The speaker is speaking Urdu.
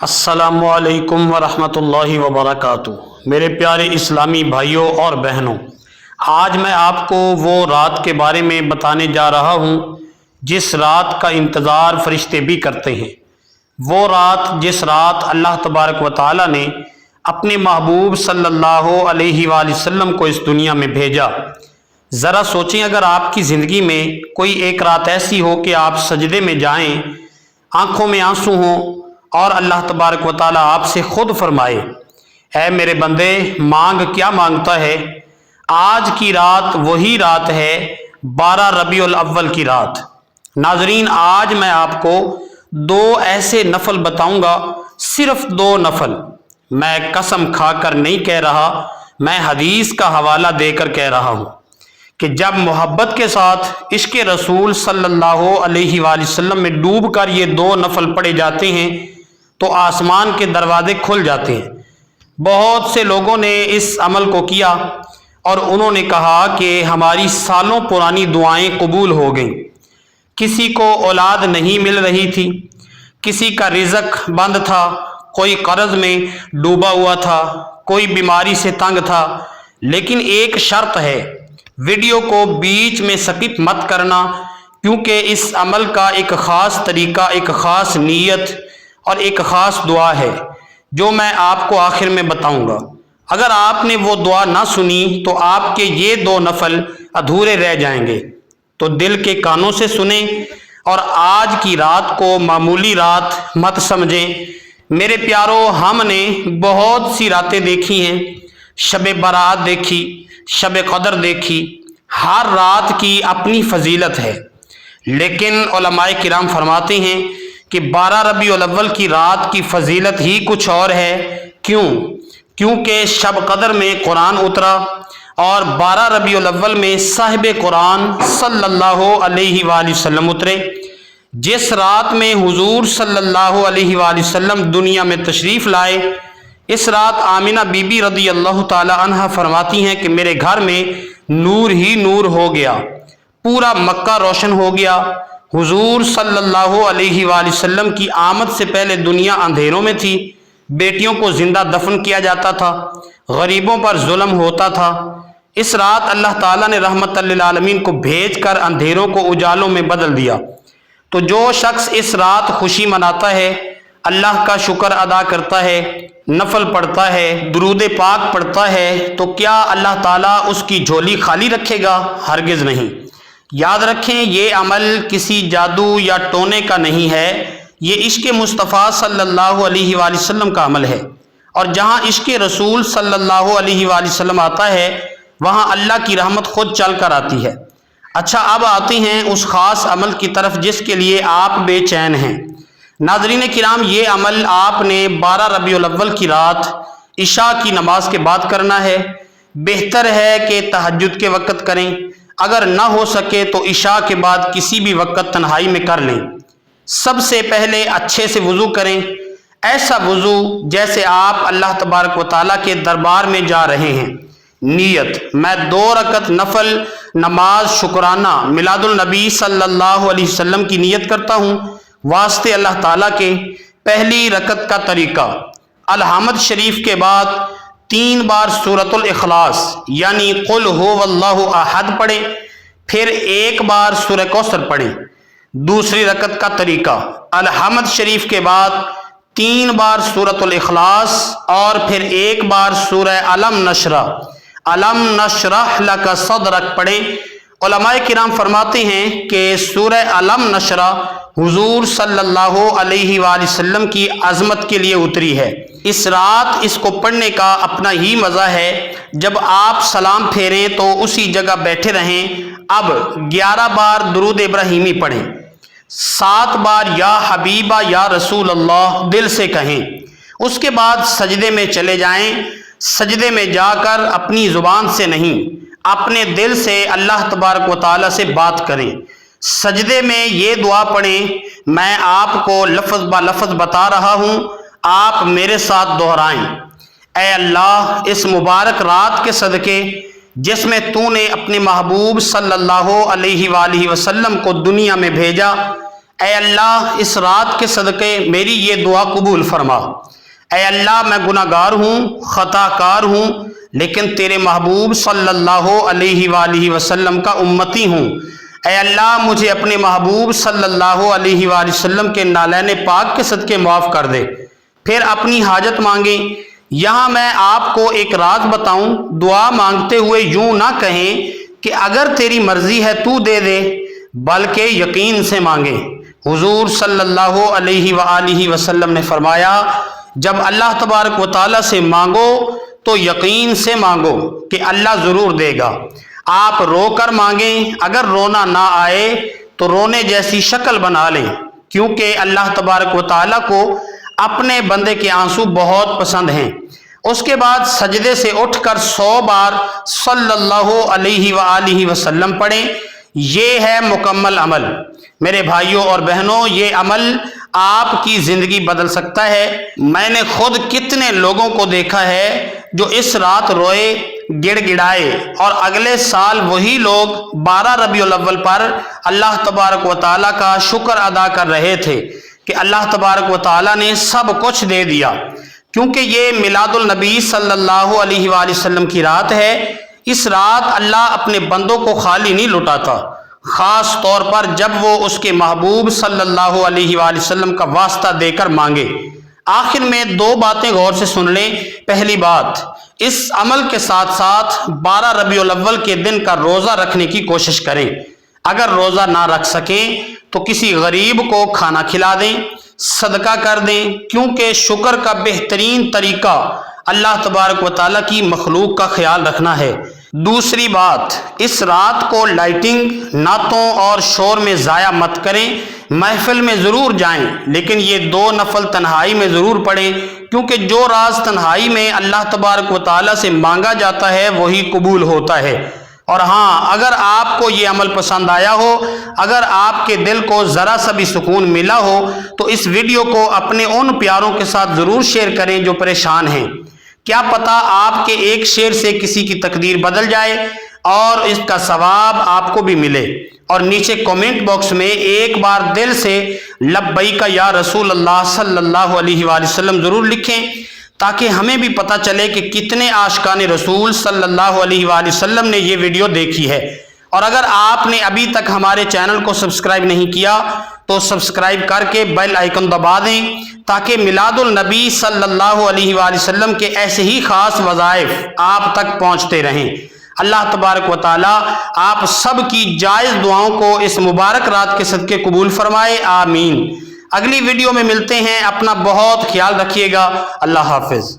السلام علیکم ورحمۃ اللہ وبرکاتہ۔ میرے پیارے اسلامی بھائیوں اور بہنوں، آج میں آپ کو وہ رات کے بارے میں بتانے جا رہا ہوں جس رات کا انتظار فرشتے بھی کرتے ہیں۔ وہ رات جس رات اللہ تبارک و تعالی نے اپنے محبوب صلی اللہ علیہ وآلہ وسلم کو اس دنیا میں بھیجا۔ ذرا سوچیں، اگر آپ کی زندگی میں کوئی ایک رات ایسی ہو کہ آپ سجدے میں جائیں، آنکھوں میں آنسو ہوں اور اللہ تبارک و تعالیٰ آپ سے خود فرمائے، اے میرے بندے مانگ کیا مانگتا ہے۔ آج کی رات وہی رات ہے، 12 ربیع الاول کی رات۔ ناظرین، آج میں آپ کو 2 ایسے نفل بتاؤں گا، صرف 2 نفل۔ میں قسم کھا کر نہیں کہہ رہا، میں حدیث کا حوالہ دے کر کہہ رہا ہوں کہ جب محبت کے ساتھ عشق رسول صلی اللہ علیہ وآلہ وسلم میں ڈوب کر یہ 2 نفل پڑھے جاتے ہیں تو آسمان کے دروازے کھل جاتے ہیں۔ بہت سے لوگوں نے اس عمل کو کیا اور انہوں نے کہا کہ ہماری سالوں پرانی دعائیں قبول ہو گئیں۔ کسی کو اولاد نہیں مل رہی تھی، کسی کا رزق بند تھا، کوئی قرض میں ڈوبا ہوا تھا، کوئی بیماری سے تنگ تھا۔ لیکن ایک شرط ہے، ویڈیو کو بیچ میں سکپ مت کرنا، کیونکہ اس عمل کا ایک خاص طریقہ، ایک خاص نیت اور ایک خاص دعا ہے جو میں آپ کو آخر میں بتاؤں گا۔ اگر آپ نے وہ دعا نہ سنی تو آپ کے یہ 2 نفل ادھورے رہ جائیں گے۔ تو دل کے کانوں سے سنیں اور آج کی رات کو معمولی رات مت سمجھیں۔ میرے پیارو، ہم نے بہت سی راتیں دیکھی ہیں، شب برات دیکھی، شب قدر دیکھی، ہر رات کی اپنی فضیلت ہے، لیکن علماء کرام فرماتے ہیں کہ 12 ربیع الاول کی رات کی فضیلت ہی کچھ اور ہے۔ کیونکہ شب قدر میں قرآن اترا اور 12 ربیع الاول میں صاحب قرآن صلی اللہ علیہ وآلہ وسلم اترے۔ جس رات میں حضور صلی اللہ علیہ وآلہ وسلم دنیا میں تشریف لائے، اس رات آمنہ بی بی رضی اللہ تعالی عنہا فرماتی ہیں کہ میرے گھر میں نور ہی نور ہو گیا، پورا مکہ روشن ہو گیا۔ حضور صلی اللہ علیہ وآلہ وسلم کی آمد سے پہلے دنیا اندھیروں میں تھی، بیٹیوں کو زندہ دفن کیا جاتا تھا، غریبوں پر ظلم ہوتا تھا۔ اس رات اللہ تعالیٰ نے رحمت للعالمین کو بھیج کر اندھیروں کو اجالوں میں بدل دیا۔ تو جو شخص اس رات خوشی مناتا ہے، اللہ کا شکر ادا کرتا ہے، نفل پڑھتا ہے، درود پاک پڑھتا ہے، تو کیا اللہ تعالیٰ اس کی جھولی خالی رکھے گا؟ ہرگز نہیں۔ یاد رکھیں، یہ عمل کسی جادو یا ٹونے کا نہیں ہے، یہ عشق مصطفیٰ صلی اللہ علیہ وآلہ وسلم کا عمل ہے، اور جہاں عشق رسول صلی اللہ علیہ وآلہ وسلم آتا ہے وہاں اللہ کی رحمت خود چل کر آتی ہے۔ اچھا، اب آتے ہیں اس خاص عمل کی طرف جس کے لیے آپ بے چین ہیں۔ ناظرین کرام، یہ عمل آپ نے 12 ربیع الاول کی رات عشاء کی نماز کے بعد کرنا ہے۔ بہتر ہے کہ تہجد کے وقت کریں، اگر نہ ہو سکے تو عشاء کے بعد کسی بھی وقت تنہائی میں کر لیں۔ سب سے پہلے اچھے سے وضو کریں، ایسا وضو جیسے آپ اللہ تبارک و تعالیٰ کے دربار میں جا رہے ہیں۔ نیت: میں 2 رکعت نفل نماز شکرانہ میلاد النبی صلی اللہ علیہ وسلم کی نیت کرتا ہوں واسطے اللہ تعالیٰ کے۔ پہلی رکعت کا طریقہ: الحمد شریف کے بعد 3 بار سورۃ الاخلاص یعنی قل هو اللہ احد پڑھیں، پھر 1 بار سورہ کوثر پڑھیں۔ دوسری رکعت کا طریقہ: الحمد شریف کے بعد 3 بار سورۃ الاخلاص اور پھر 1 بار سورہ علم نشرح لک صدرک پڑھیں۔ علماء کرام فرماتے ہیں کہ سورہ علم نشرح حضور صلی اللہ علیہ وآلہ وسلم کی عظمت کے لیے اتری ہے۔ اس رات اس کو پڑھنے کا اپنا ہی مزہ ہے۔ جب آپ سلام پھیریں تو اسی جگہ بیٹھے رہیں۔ اب 11 بار درود ابراہیمی پڑھیں، 7 بار یا حبیبہ یا رسول اللہ دل سے کہیں۔ اس کے بعد سجدے میں چلے جائیں۔ سجدے میں جا کر اپنی زبان سے نہیں، اپنے دل سے اللہ تبارک و تعالیٰ سے بات کریں۔ سجدے میں یہ دعا پڑھیں، میں آپ کو لفظ با لفظ بتا رہا ہوں، آپ میرے ساتھ دہرائیں۔ اے اللہ، اس مبارک رات کے صدقے جس میں تو نے اپنے محبوب صلی اللہ علیہ وآلہ وسلم کو دنیا میں بھیجا، اے اللہ اس رات کے صدقے میری یہ دعا قبول فرما۔ اے اللہ میں گناہ گار ہوں، خطا کار ہوں، لیکن تیرے محبوب صلی اللہ علیہ وآلہ وسلم کا امتی ہوں۔ اے اللہ مجھے اپنے محبوب صلی اللہ علیہ وآلہ وسلم کے نالین پاک کے صدقے معاف کر دے۔ پھر اپنی حاجت مانگیں۔ یہاں میں آپ کو ایک راز بتاؤں، دعا مانگتے ہوئے یوں نہ کہیں کہ اگر تیری مرضی ہے تو دے دے، بلکہ یقین سے مانگیں۔ حضور صلی اللہ علیہ وآلہ وسلم نے فرمایا، جب اللہ تبارک و تعالیٰ سے مانگو تو یقین سے مانگو کہ اللہ ضرور دے گا۔ آپ رو کر مانگیں، اگر رونا نہ آئے تو رونے جیسی شکل بنا لیں، کیونکہ اللہ تبارک و تعالیٰ کو اپنے بندے کے آنسو بہت پسند ہیں۔ اس کے بعد سجدے سے اٹھ کر 100 بار صلی اللہ علیہ وآلہ وسلم پڑھیں۔ یہ ہے مکمل عمل۔ میرے بھائیوں اور بہنوں، یہ عمل آپ کی زندگی بدل سکتا ہے۔ میں نے خود کتنے لوگوں کو دیکھا ہے جو اس رات روئے، گڑ گڑائے، اور اگلے سال وہی لوگ 12 ربیع الاول پر اللہ تبارک و تعالیٰ کا شکر ادا کر رہے تھے کہ اللہ تبارک و تعالیٰ نے سب کچھ دے دیا، کیونکہ یہ میلاد النبی صلی اللہ علیہ وآلہ وسلم کی رات ہے۔ اس رات اللہ اپنے بندوں کو خالی نہیں لٹاتا، خاص طور پر جب وہ اس کے محبوب صلی اللہ علیہ وآلہ وسلم کا واسطہ دے کر مانگے۔ آخر میں 2 باتیں غور سے سن لیں۔ پہلی بات، اس عمل کے ساتھ ساتھ 12 ربیع الاول کے دن کا روزہ رکھنے کی کوشش کریں۔ اگر روزہ نہ رکھ سکیں تو کسی غریب کو کھانا کھلا دیں، صدقہ کر دیں، کیونکہ شکر کا بہترین طریقہ اللہ تبارک و تعالیٰ کی مخلوق کا خیال رکھنا ہے۔ دوسری بات، اس رات کو لائٹنگ، نعتوں اور شور میں ضائع مت کریں۔ محفل میں ضرور جائیں، لیکن یہ 2 نفل تنہائی میں ضرور پڑھیں، کیونکہ جو راز تنہائی میں اللہ تبارک و تعالیٰ سے مانگا جاتا ہے وہی قبول ہوتا ہے۔ اور ہاں، اگر آپ کو یہ عمل پسند آیا ہو، اگر آپ کے دل کو ذرا سا بھی سکون ملا ہو، تو اس ویڈیو کو اپنے ان پیاروں کے ساتھ ضرور شیئر کریں جو پریشان ہیں۔ کیا پتہ آپ کے ایک شیئر سے کسی کی تقدیر بدل جائے اور اس کا ثواب آپ کو بھی ملے۔ اور نیچے کمنٹ باکس میں ایک بار دل سے لبیک یا رسول اللہ صلی اللہ علیہ وآلہ وسلم ضرور لکھیں، تاکہ ہمیں بھی پتہ چلے کہ کتنے عاشقان رسول صلی اللہ علیہ وآلہ وسلم نے یہ ویڈیو دیکھی ہے۔ اور اگر آپ نے ابھی تک ہمارے چینل کو سبسکرائب نہیں کیا تو سبسکرائب کر کے بیل آئیکن دبا دیں، تاکہ میلاد النبی صلی اللہ علیہ وآلہ وسلم کے ایسے ہی خاص وظائف آپ تک پہنچتے رہیں۔ اللہ تبارک و تعالیٰ آپ سب کی جائز دعاؤں کو اس مبارک رات کے صدقے قبول فرمائے، آمین۔ اگلی ویڈیو میں ملتے ہیں، اپنا بہت خیال رکھیے گا، اللہ حافظ۔